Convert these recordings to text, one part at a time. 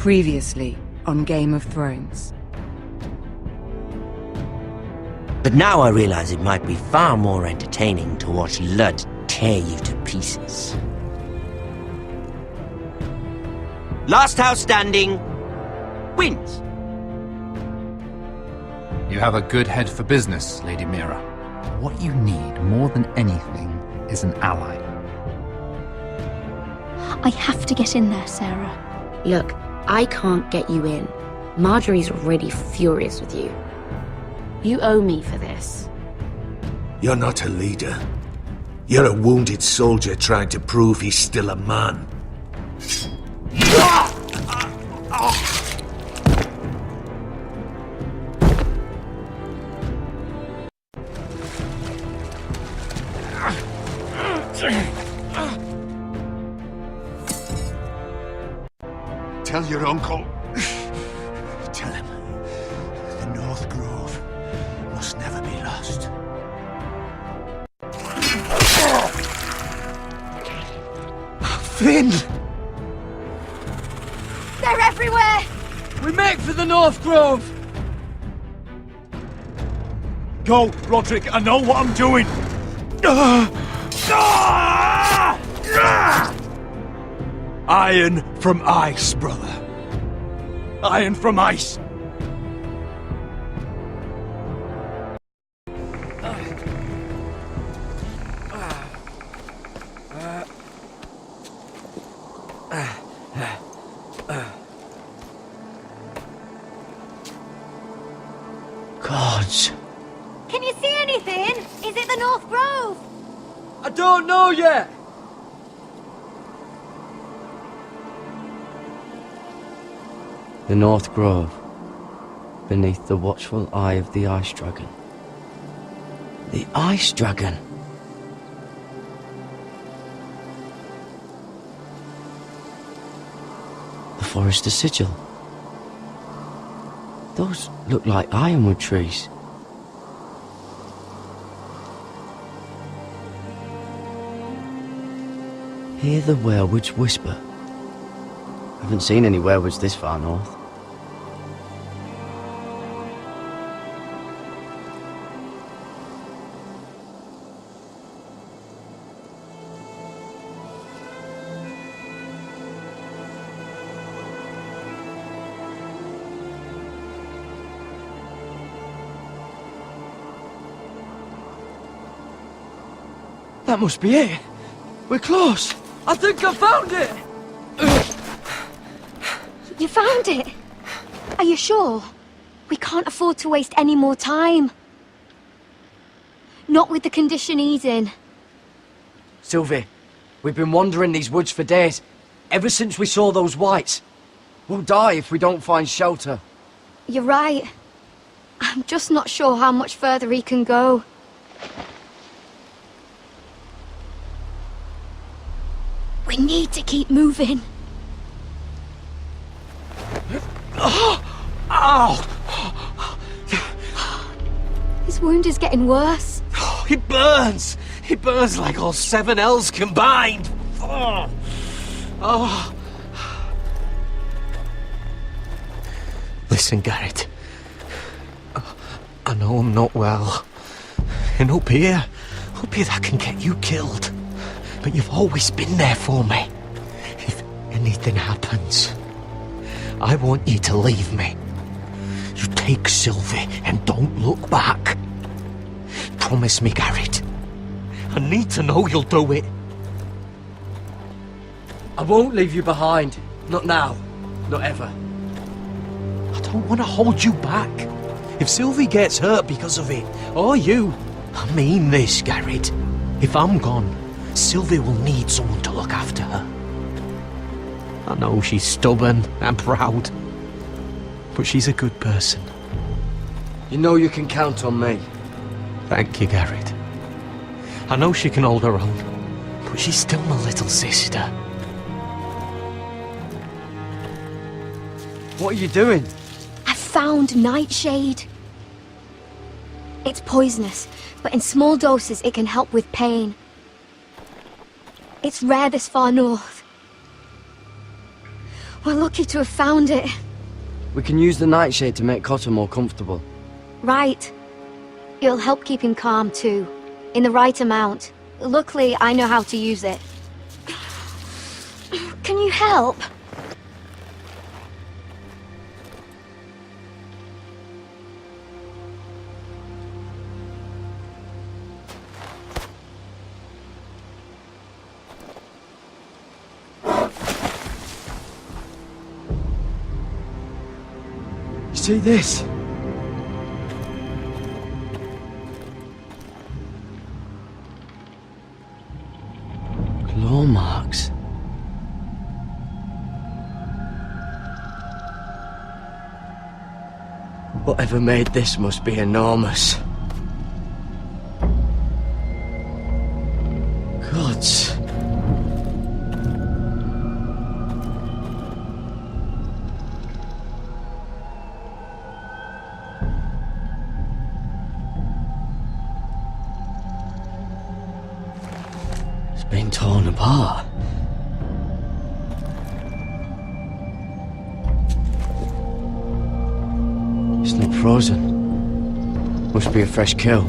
Previously on Game of Thrones. But now I realize it might be far more entertaining to watch Lud tear you to pieces. Last house standing wins. You have a good head for business, Lady Mira. What you need more than anything is an ally. I have to get in there, Sarah. Look, I can't get you in. Marjorie's already furious with you. You owe me for this. You're not a leader. You're a wounded soldier trying to prove he's still a man. Tell your uncle. Tell him the North Grove must never be lost. Finn! They're everywhere! We make for the North Grove! Go, Roderick, I know what I'm doing. Iron from ice, brother. Iron from ice. Gods. Can you see anything? Is it the North Grove? I don't know yet! The North Grove, beneath the watchful eye of the Ice Dragon. The Ice Dragon. The Forrester sigil. Those look like Ironwood trees. Hear the werewoods whisper. Haven't seen any werewoods this far north. That must be it. We're close. I think I found it! You found it? Are you sure? We can't afford to waste any more time. Not with the condition he's in. Sylvie, we've been wandering these woods for days. Ever since we saw those whites. We'll die if we don't find shelter. You're right. I'm just not sure how much further he can go. We need to keep moving. Ow! His wound is getting worse. He burns! He burns like all 7 L's combined! Oh. Listen, Garrett. I know I'm not well. And up here that can get you killed. But you've always been there for me. If anything happens, I want you to leave me. You take Sylvie and don't look back. Promise me, Garrett. I need to know you'll do it. I won't leave you behind. Not now. Not ever. I don't want to hold you back. If Sylvie gets hurt because of it, or you, I mean this, Garrett. If I'm gone, Sylvie will need someone to look after her. I know she's stubborn and proud, but she's a good person. You know you can count on me. Thank you, Garrett. I know she can hold her own, but she's still my little sister. What are you doing? I found nightshade. It's poisonous, but in small doses it can help with pain. It's rare this far north. We're lucky to have found it. We can use the nightshade to make Cotter more comfortable. Right. It'll help keep him calm too. In the right amount. Luckily, I know how to use it. Can you help? See this? Claw marks. Whatever made this must be enormous. Gods. Been torn apart. It's not frozen. Must be a fresh kill.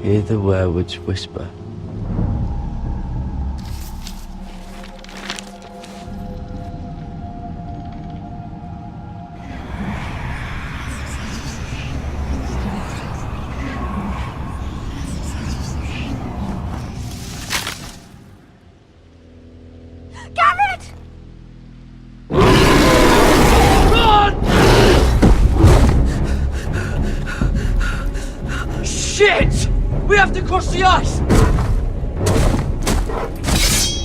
Hear the werewolves whisper. Shit! We have to cross the ice!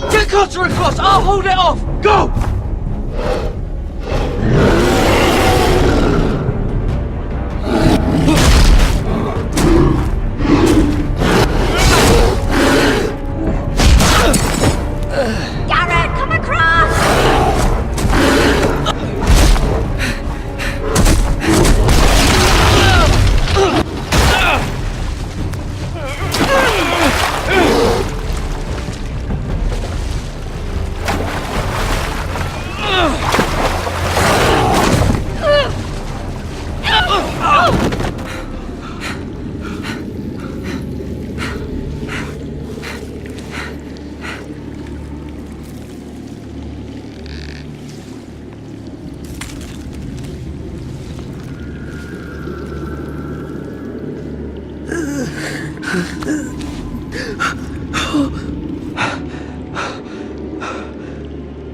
Get Cotter across! I'll hold it off! Go! Garrett, come across!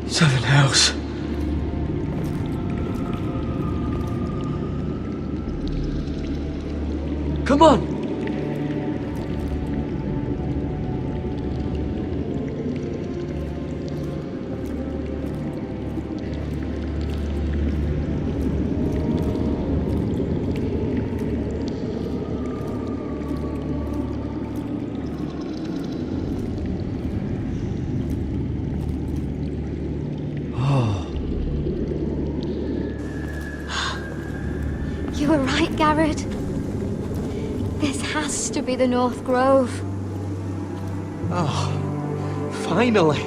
Seven hells. Come on! You were right, Garrett. This has to be the North Grove. Oh, finally.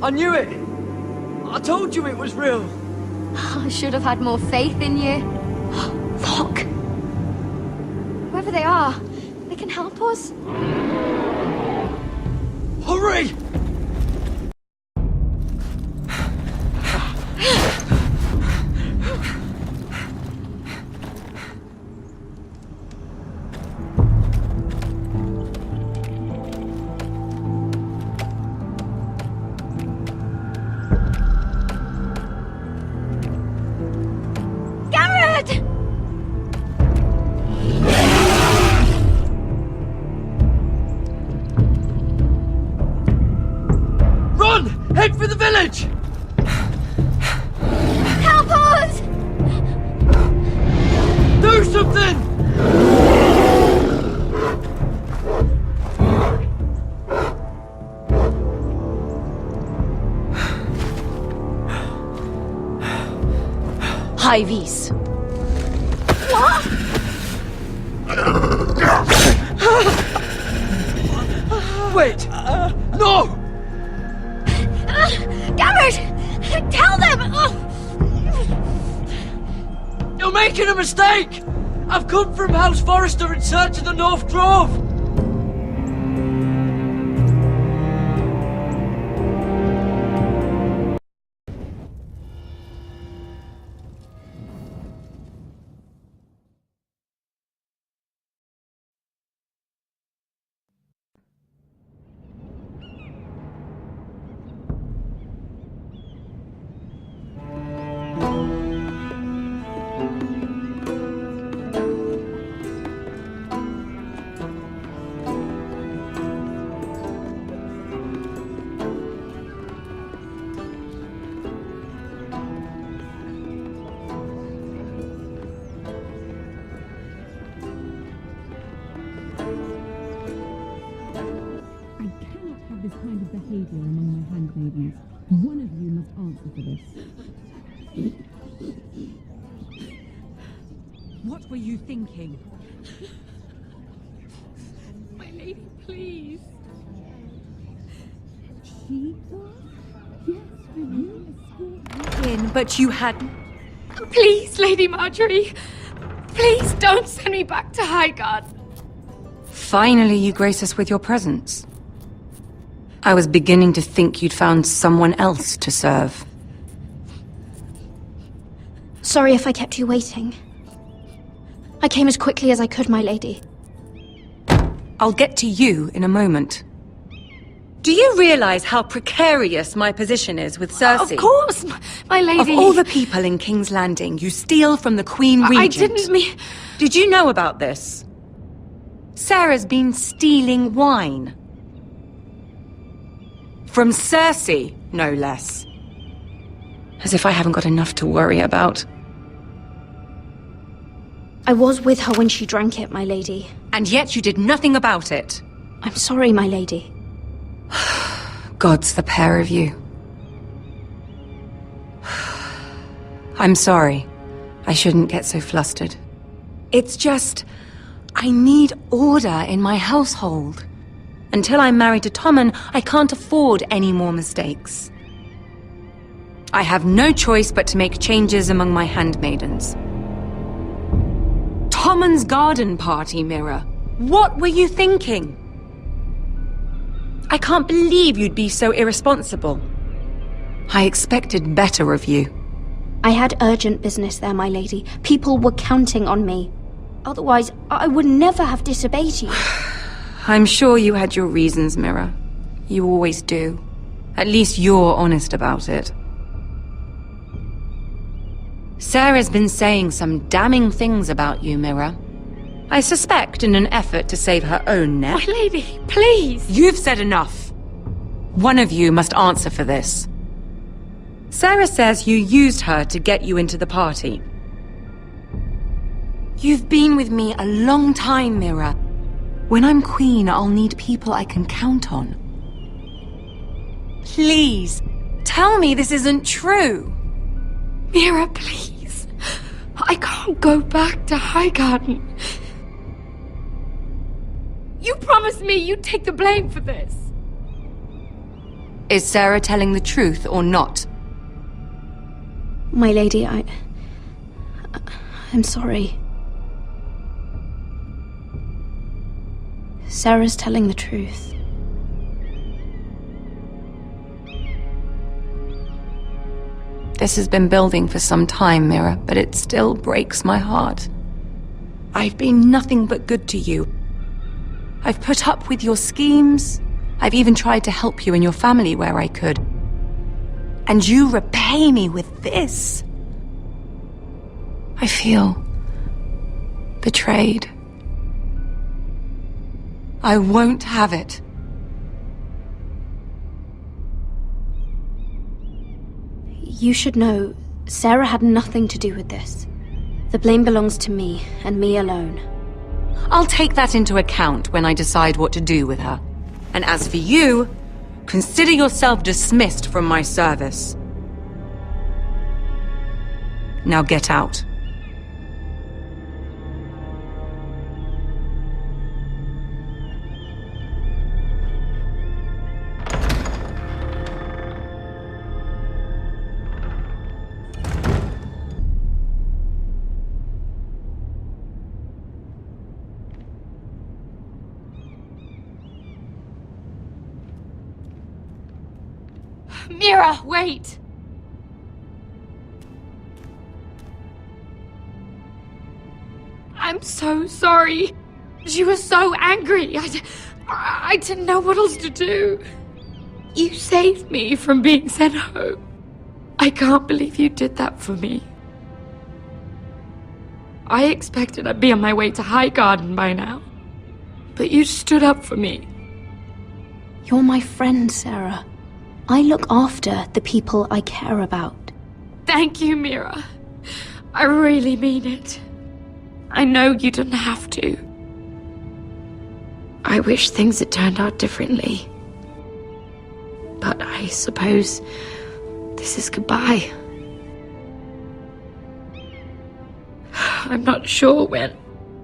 I knew it! I told you it was real! I should have had more faith in you. Look! Whoever they are, they can help us. Hurry! Head for the village! Help us! Do something! high vis. Wait! No! Garrett! Tell them! You're making a mistake! I've come from House Forrester in search of the North Grove! This kind of behavior among my handmaidens. One of you must answer for this. What were you thinking? My lady, please. She was? Yes, for you escort In, but you had... Please, Lady Marjorie. Please don't send me back to Highgarden. Finally, you grace us with your presence. I was beginning to think you'd found someone else to serve. Sorry if I kept you waiting. I came as quickly as I could, my lady. I'll get to you in a moment. Do you realize how precarious my position is with Cersei? Of course, my lady. Of all the people in King's Landing, you steal from the Queen Regent. I didn't mean... Did you know about this? Sarah's been stealing wine. From Cersei, no less. As if I haven't got enough to worry about. I was with her when she drank it, my lady. And yet you did nothing about it. I'm sorry, my lady. Gods, the pair of you. I'm sorry. I shouldn't get so flustered. It's just... I need order in my household. Until I'm married to Tommen, I can't afford any more mistakes. I have no choice but to make changes among my handmaidens. Tommen's garden party, Mira. What were you thinking? I can't believe you'd be so irresponsible. I expected better of you. I had urgent business there, my lady. People were counting on me. Otherwise, I would never have disobeyed you. I'm sure you had your reasons, Mira. You always do. At least you're honest about it. Sarah's been saying some damning things about you, Mira. I suspect in an effort to save her own neck. My lady, please! You've said enough. One of you must answer for this. Sarah says you used her to get you into the party. You've been with me a long time, Mira. When I'm queen, I'll need people I can count on. Please, tell me this isn't true. Mira, please. I can't go back to Highgarden. You promised me you'd take the blame for this. Is Sarah telling the truth or not? My lady, I'm sorry. Sarah's telling the truth. This has been building for some time, Mira, but it still breaks my heart. I've been nothing but good to you. I've put up with your schemes. I've even tried to help you and your family where I could. And you repay me with this. I feel betrayed. I won't have it. You should know, Sarah had nothing to do with this. The blame belongs to me, and me alone. I'll take that into account when I decide what to do with her. And as for you, consider yourself dismissed from my service. Now get out. Mira, wait! I'm so sorry. She was so angry. I didn't know what else to do. You saved me from being sent home. I can't believe you did that for me. I expected I'd be on my way to Highgarden by now. But you stood up for me. You're my friend, Sarah. I look after the people I care about. Thank you, Mira. I really mean it. I know you didn't have to. I wish things had turned out differently. But I suppose this is goodbye. I'm not sure when.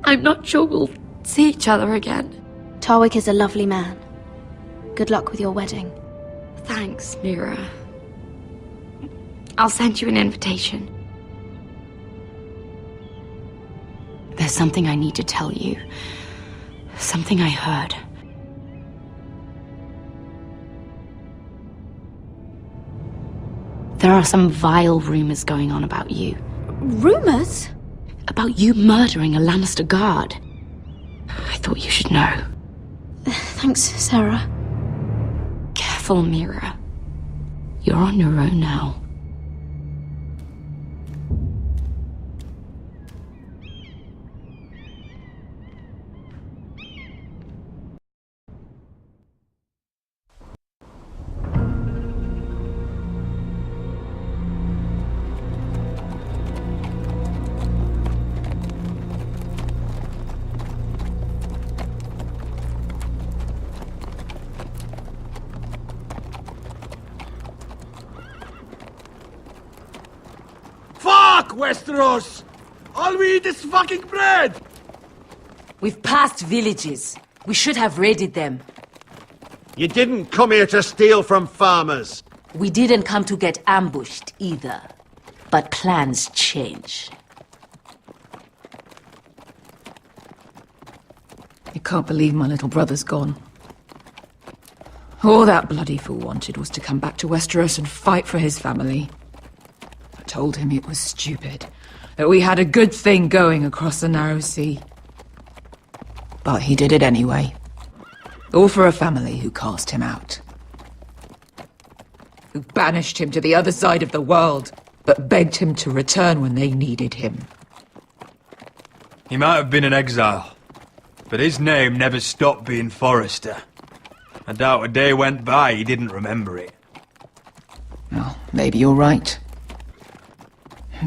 I'm not sure we'll see each other again. Tarwick is a lovely man. Good luck with your wedding. Thanks, Mira. I'll send you an invitation. There's something I need to tell you. Something I heard. There are some vile rumors going on about you. Rumors? About you murdering a Lannister guard. I thought you should know. Thanks, Sarah. Careful, Mira. You're on your own now. Westeros! All we eat is fucking bread! We've passed villages. We should have raided them. You didn't come here to steal from farmers. We didn't come to get ambushed either. But plans change. I can't believe my little brother's gone. All that bloody fool wanted was to come back to Westeros and fight for his family. I told him it was stupid, that we had a good thing going across the narrow sea. But he did it anyway. All for a family who cast him out. Who banished him to the other side of the world, but begged him to return when they needed him. He might have been in exile, but his name never stopped being Forrester. I doubt a day went by he didn't remember it. Well, maybe you're right.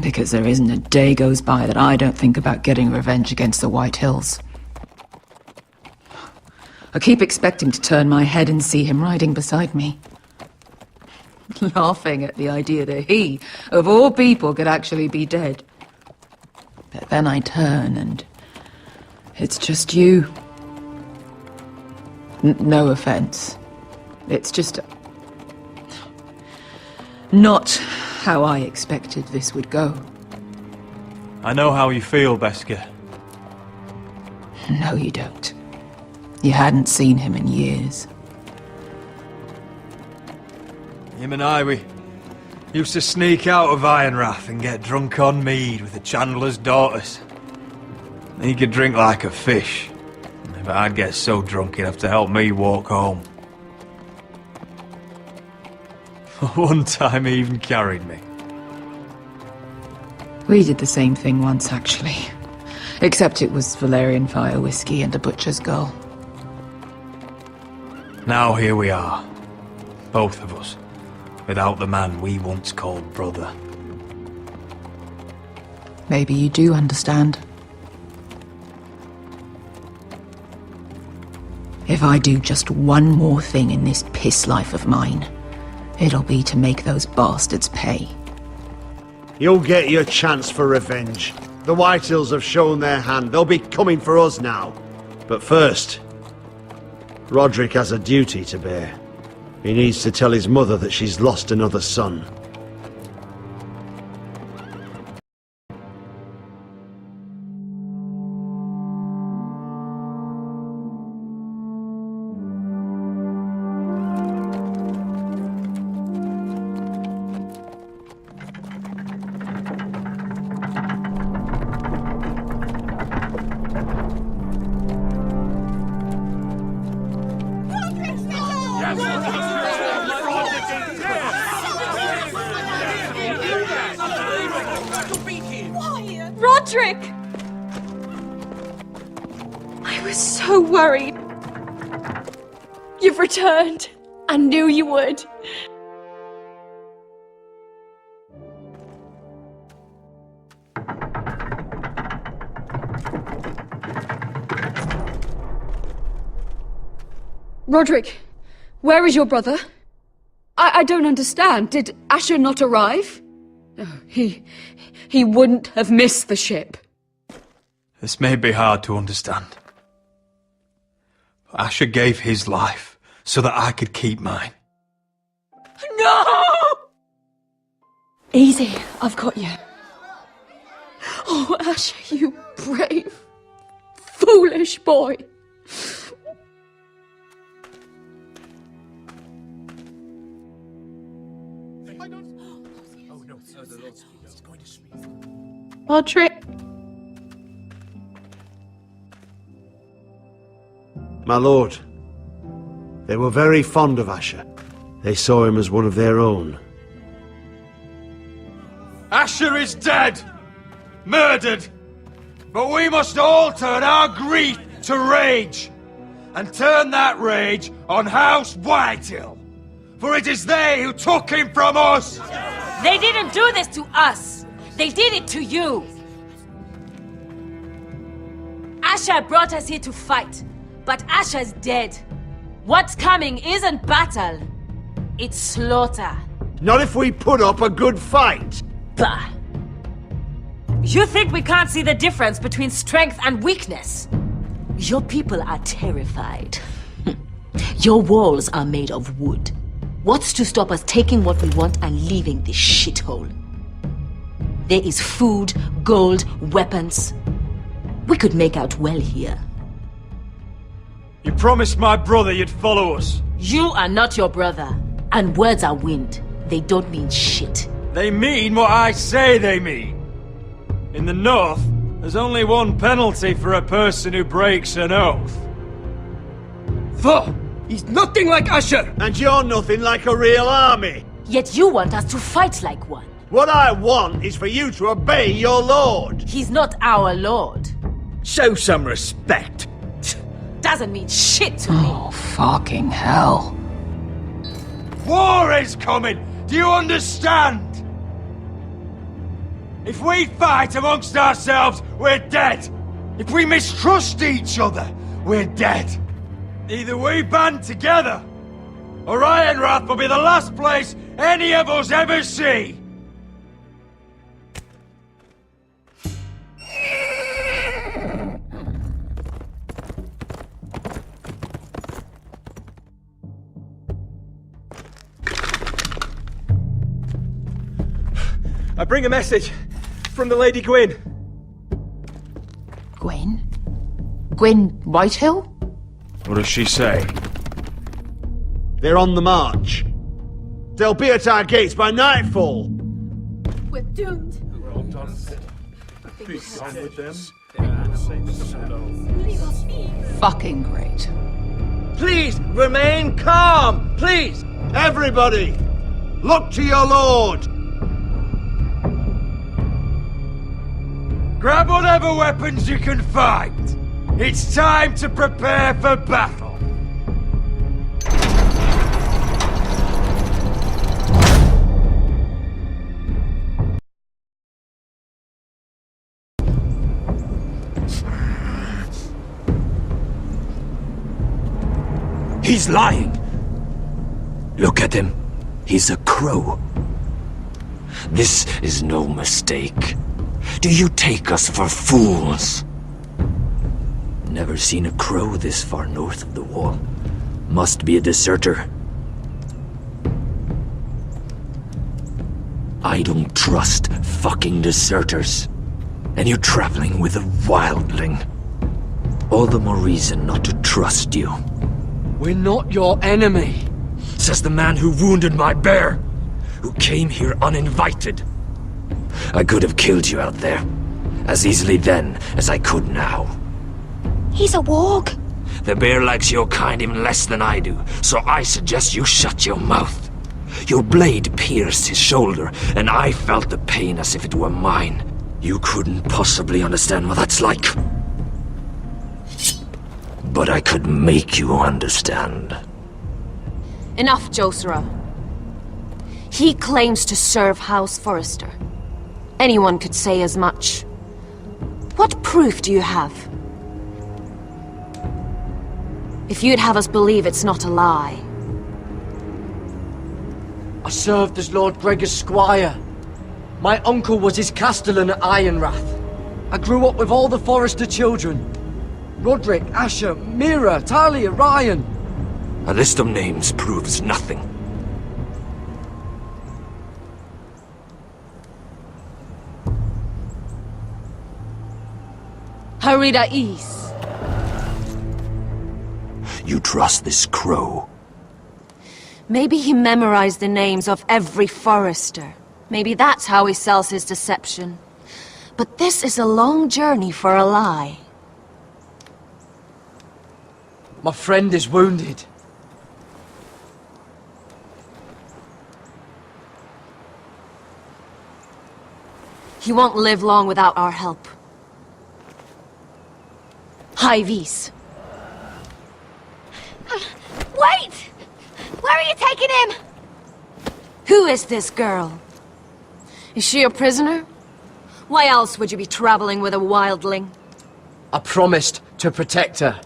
Because there isn't a day goes by that I don't think about getting revenge against the White Hills. I keep expecting to turn my head and see him riding beside me. Laughing at the idea that he, of all people, could actually be dead. But then I turn and it's just you. No offense. It's just not how I expected this would go. I know how you feel, Beskar. No, you don't. You hadn't seen him in years. Him and I, we used to sneak out of Ironrath and get drunk on mead with the Chandler's daughters. He could drink like a fish, but I'd get so drunk he'd have to help me walk home. One time he even carried me. We did the same thing once, actually. Except it was Valerian fire whiskey and a butcher's girl. Now here we are. Both of us. Without the man we once called brother. Maybe you do understand. If I do just one more thing in this piss life of mine, it'll be to make those bastards pay. You'll get your chance for revenge. The Whitehills have shown their hand. They'll be coming for us now. But first, Roderick has a duty to bear. He needs to tell his mother that she's lost another son. Roderick! I was so worried. You've returned. I knew you would. Roderick, where is your brother? I don't understand. Did Asher not arrive? Oh, he wouldn't have missed the ship. This may be hard to understand. But Asher gave his life so that I could keep mine. No! Easy, I've got you. Oh, Asher, you brave, foolish boy. Roderick. My lord, they were very fond of Asher. They saw him as one of their own. Asher is dead! Murdered! But we must all turn our grief to rage! And turn that rage on House Whitehill! For it is they who took him from us! They didn't do this to us! They did it to you! Asher brought us here to fight, but Asher's dead. What's coming isn't battle, it's slaughter. Not if we put up a good fight! Bah! You think we can't see the difference between strength and weakness? Your people are terrified. Your walls are made of wood. What's to stop us taking what we want and leaving this shithole? There is food, gold, weapons. We could make out well here. You promised my brother you'd follow us. You are not your brother. And words are wind. They don't mean shit. They mean what I say they mean. In the North, there's only one penalty for a person who breaks an oath. He's nothing like Asher! And you're nothing like a real army! Yet you want us to fight like one. What I want is for you to obey your lord! He's not our lord. Show some respect! Doesn't mean shit to me. Oh, fucking hell. War is coming! Do you understand? If we fight amongst ourselves, we're dead! If we mistrust each other, we're dead! Either we band together, or Ironwood will be the last place any of us ever see! I bring a message from the Lady Gwyn. Gwyn? Gwyn Whitehill? What does she say? They're on the march. They'll be at our gates by nightfall. We're doomed. Fucking great. Please remain calm, please. Everybody, look to your lord. Grab whatever weapons you can find. It's time to prepare for battle. He's lying. Look at him. He's a crow. This is no mistake. Do you take us for fools? Never seen a crow this far north of the wall. Must be a deserter. I don't trust fucking deserters. And you're traveling with a wildling. All the more reason not to trust you. We're not your enemy. Says the man who wounded my bear. Who came here uninvited. I could have killed you out there. As easily then as I could now. He's a warg. The bear likes your kind even less than I do, so I suggest you shut your mouth. Your blade pierced his shoulder, and I felt the pain as if it were mine. You couldn't possibly understand what that's like. But I could make you understand. Enough, Josera. He claims to serve House Forrester. Anyone could say as much. What proof do you have? If you'd have us believe it's not a lie. I served as Lord Gregor's squire. My uncle was his castellan at Ironrath. I grew up with all the Forrester children. Roderick, Asher, Mira, Talia, Ryan. A list of names proves nothing. Harida East. You trust this crow? Maybe he memorized the names of every Forrester. Maybe that's how he sells his deception. But this is a long journey for a lie. My friend is wounded. He won't live long without our help. High Vis. Wait! Where are you taking him? Who is this girl? Is she a prisoner? Why else would you be traveling with a wildling? I promised to protect her.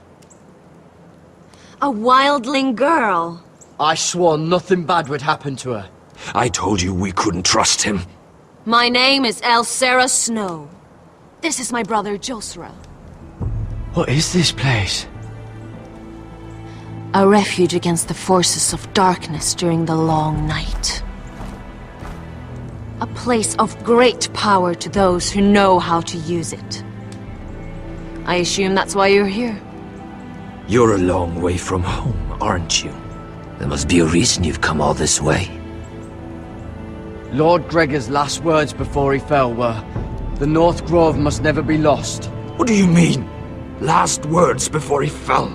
A wildling girl? I swore nothing bad would happen to her. I told you we couldn't trust him. My name is Elsera Snow. This is my brother Josera. What is this place? A refuge against the forces of darkness during the long night. A place of great power to those who know how to use it. I assume that's why you're here. You're a long way from home, aren't you? There must be a reason you've come all this way. Lord Gregor's last words before he fell were, "The North Grove must never be lost." What do you mean? Last words before he fell?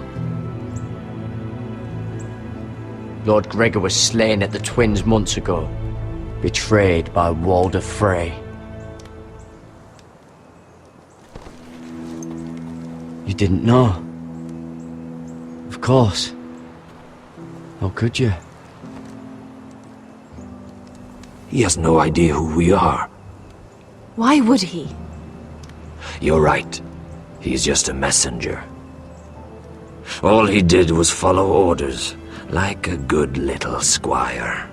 Lord Gregor was slain at the Twins months ago, betrayed by Walder Frey. You didn't know? Of course. How could you? He has no idea who we are. Why would he? You're right. He's just a messenger. All he did was follow orders, like a good little squire.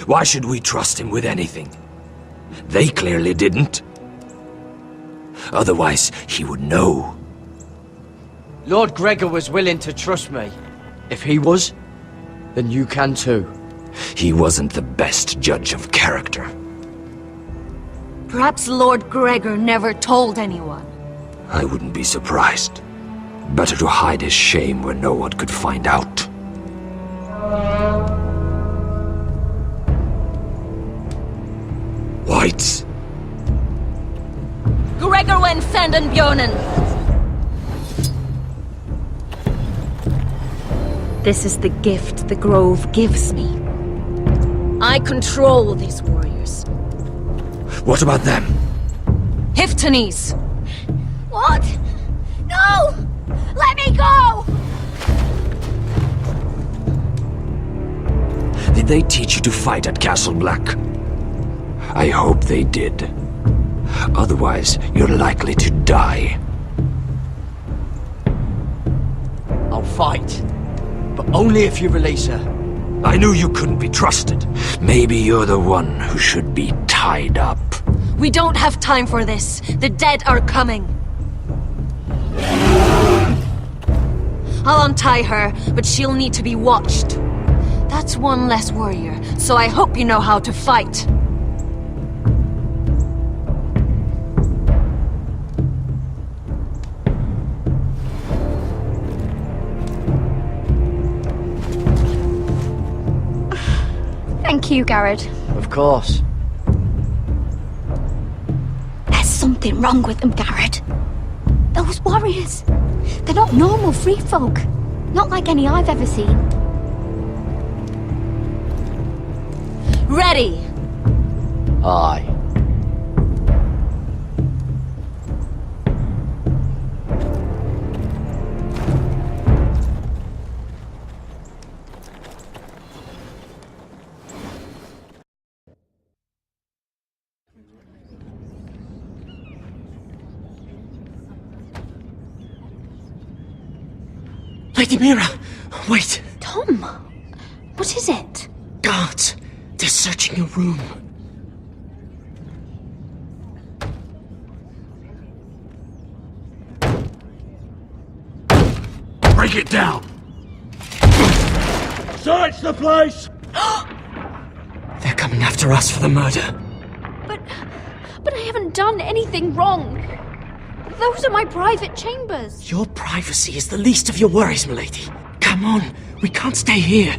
Why should we trust him with anything? They clearly didn't. Otherwise, he would know. Lord Gregor was willing to trust me. If he was, then you can too. He wasn't the best judge of character. Perhaps Lord Gregor never told anyone. I wouldn't be surprised. Better to hide his shame where no one could find out. Whites. Gregor wen senden björnen. This is the gift the Grove gives me. I control these warriors. What about them? Hiftanes! What? No! Let me go! Did they teach you to fight at Castle Black? I hope they did. Otherwise, you're likely to die. I'll fight. But only if you release her. I knew you couldn't be trusted. Maybe you're the one who should be tied up. We don't have time for this. The dead are coming. I'll untie her, but she'll need to be watched. That's one less warrior, so I hope you know how to fight. Thank you, Garrett. Of course. There's something wrong with them, Garrett. Those warriors. They're not normal free folk. Not like any I've ever seen. Ready! Aye. Lady Mira! Wait! Tom! What is it? Guards! They're searching your room. Break it down! Search the place! They're coming after us for the murder. But I haven't done anything wrong. Those are my private chambers. Your privacy is the least of your worries, milady. Come on, we can't stay here.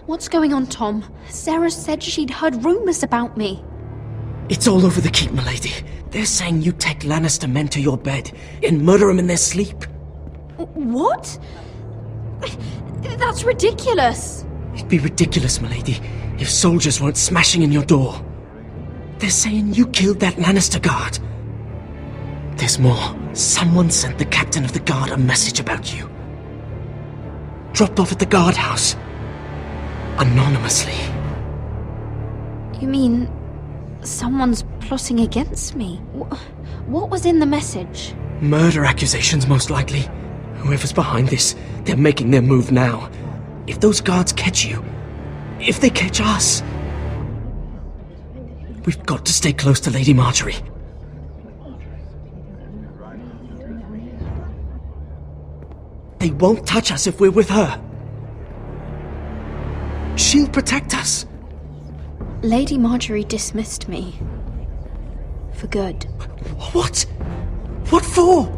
What's going on, Tom? Sarah said she'd heard rumors about me. It's all over the keep, milady. They're saying you take Lannister men to your bed and murder them in their sleep. What? That's ridiculous. It'd be ridiculous, milady, if soldiers weren't smashing in your door. They're saying you killed that Lannister guard. There's more. Someone sent the captain of the guard a message about you. Dropped off at the guardhouse. Anonymously. You mean someone's plotting against me? What was in the message? Murder accusations, most likely. Whoever's behind this, they're making their move now. If those guards catch you, if they catch us, we've got to stay close to Lady Marjorie. They won't touch us if we're with her. She'll protect us. Lady Marjorie dismissed me. For good. What? What for?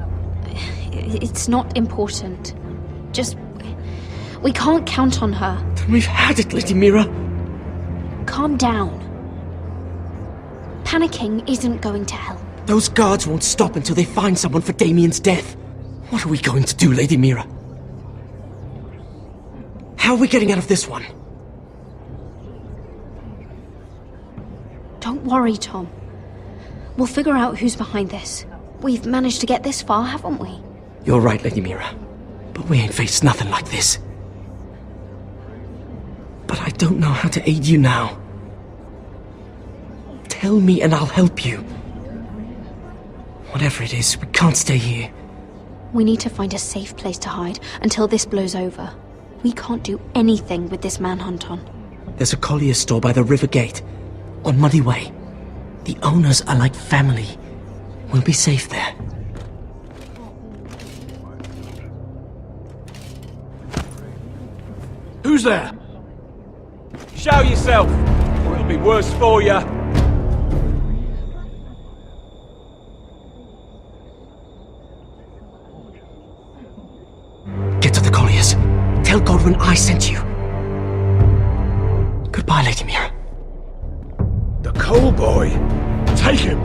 It's not important. Just... we can't count on her. Then we've had it, Lady Mira. Calm down. Panicking isn't going to help. Those guards won't stop until they find someone for Damien's death. What are we going to do, Lady Mira? How are we getting out of this one? Don't worry, Tom. We'll figure out who's behind this. We've managed to get this far, haven't we? You're right, Lady Mira. But we ain't faced nothing like this. But I don't know how to aid you now. Tell me and I'll help you. Whatever it is, we can't stay here. We need to find a safe place to hide until this blows over. We can't do anything with this manhunt on. There's a collier's store by the river gate, on Muddy Way. The owners are like family. We'll be safe there. Who's there? Show yourself, or it'll be worse for you. Get to the colliers. Tell Godwin I sent you. Goodbye, Lady Mira. The coal boy. Take him.